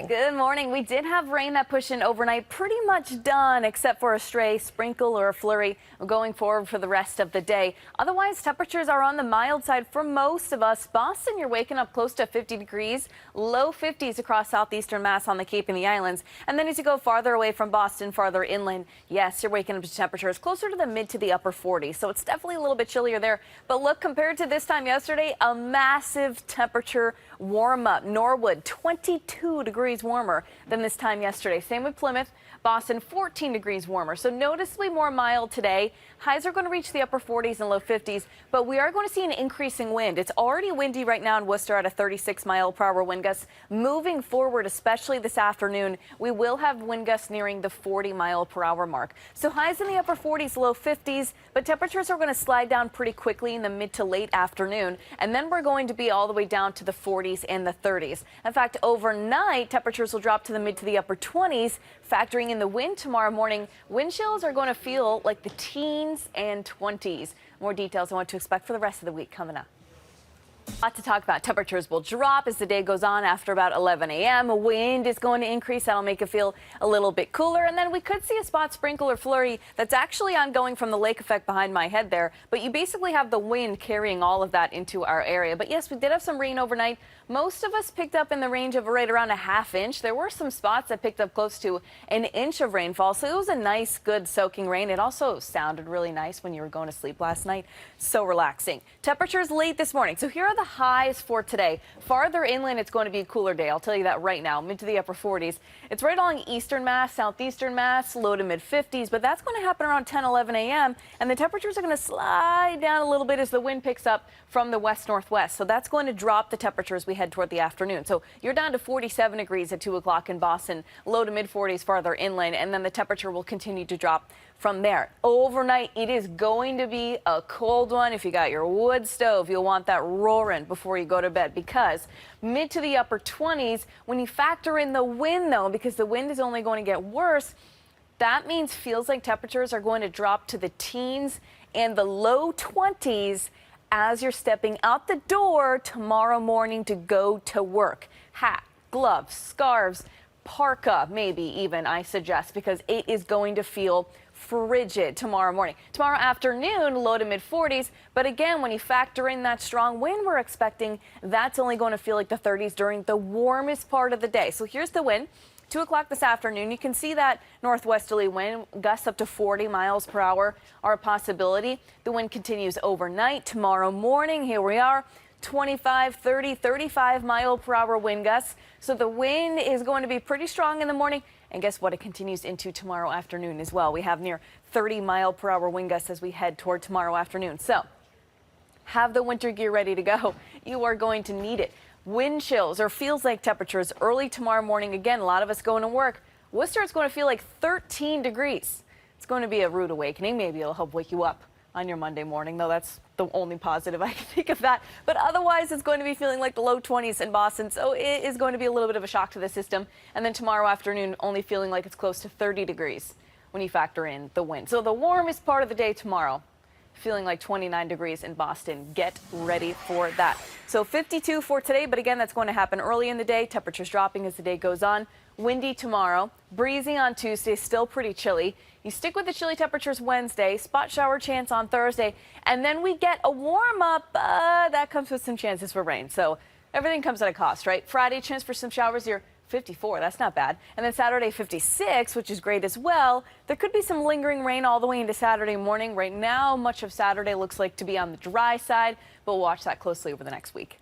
Good morning. We did have rain that pushed in overnight, pretty much done except for a stray sprinkle or a flurry going forward for the rest of the day. Otherwise, temperatures are on the mild side for most of us. Boston, you're waking up close to 50 degrees, low 50s across southeastern Mass on the Cape and the islands. And then as you go farther away from Boston, farther inland, yes, you're waking up to temperatures closer to the mid to the upper 40s. So it's definitely a little bit chillier there. But look, compared to this time yesterday, a massive temperature warm up. Norwood, 22 degrees warmer than this time yesterday. Same with Plymouth. Boston, 14 degrees warmer. So noticeably more mild today. Highs are going to reach the upper 40s and low 50s, but we are going to see an increasing wind. It's already windy right now in Worcester at a 36-mile-per-hour wind gust. Moving forward, especially this afternoon, we will have wind gusts nearing the 40-mile-per-hour mark. So highs in the upper 40s, low 50s, but temperatures are going to slide down pretty quickly in the mid to late afternoon, and then we're going to be all the way down to the 40s and the 30s. In fact, overnight, temperatures will drop to the mid to the upper 20s, factoring in the wind tomorrow morning. Wind chills are going to feel like the teens and 20s. More details on what to expect for the rest of the week coming up. A lot to talk about. Temperatures will drop as the day goes on after about 11 a.m. Wind is going to increase. That'll make it feel a little bit cooler. And then we could see a spot sprinkle or flurry that's actually ongoing from the lake effect behind my head there. But you basically have the wind carrying all of that into our area. But yes, we did have some rain overnight. Most of us picked up in the range of right around a ½ inch. There were some spots that picked up close to an inch of rainfall. So it was a nice, good soaking rain. It also sounded really nice when you were going to sleep last night. So relaxing. Temperatures late this morning. So here are the highs for today. Farther inland, it's going to be a cooler day. I'll tell you that right now. Mid to the upper 40s. It's right along eastern Mass, southeastern Mass, low to mid 50s. But that's going to happen around 10, 11 a.m. And the temperatures are going to slide down a little bit as the wind picks up from the west-northwest. So that's going to drop the temperatures we head toward the afternoon. So you're down to 47 degrees at 2 o'clock in Boston, low to mid 40s farther inland. And then the temperature will continue to drop from there. Overnight, it is going to be a cold one. If you got your wood stove, you'll want that roaring before you go to bed, because mid to the upper 20s, when you factor in the wind, though, because the wind is only going to get worse, that means feels like temperatures are going to drop to the teens and the low 20s as you're stepping out the door tomorrow morning to go to work. Hat, gloves, scarves, parka, maybe even, I suggest, because it is going to feel frigid tomorrow morning. Tomorrow afternoon, low to mid 40s. But again, when you factor in that strong wind we're expecting, that's only going to feel like the 30s during the warmest part of the day. So here's the wind. 2 o'clock this afternoon, you can see that northwesterly wind, gusts up to 40 miles per hour are a possibility. The wind continues overnight. Tomorrow morning, here we are. 25, 30, 35 mile per hour wind gusts. So the wind is going to be pretty strong in the morning. And guess what? It continues into tomorrow afternoon as well. We have near 30 mile per hour wind gusts as we head toward tomorrow afternoon. So have the winter gear ready to go. You are going to need it. Wind chills or feels like temperatures early tomorrow morning. Again, a lot of us going to work. Worcester, it's going to feel like 13 degrees. It's going to be a rude awakening. Maybe it'll help wake you up on your Monday morning, though. That's the only positive I can think of that. But otherwise, it's going to be feeling like the low 20s in Boston. So it is going to be a little bit of a shock to the system. And then tomorrow afternoon, only feeling like it's close to 30 degrees when you factor in the wind. So the warmest part of the day tomorrow, feeling like 29 degrees in Boston. Get ready for that. So 52 for today, but again, that's going to happen early in the day. Temperatures dropping as the day goes on. Windy tomorrow, breezy on Tuesday, still pretty chilly. You stick with the chilly temperatures Wednesday, spot shower chance on Thursday, and then we get a warm up that comes with some chances for rain. So everything comes at a cost, right? Friday, chance for some showers. You're 54, that's not bad. And then Saturday, 56, which is great as well. There could be some lingering rain all the way into Saturday morning. Right now, much of Saturday looks like to be on the dry side, but we'll watch that closely over the next week.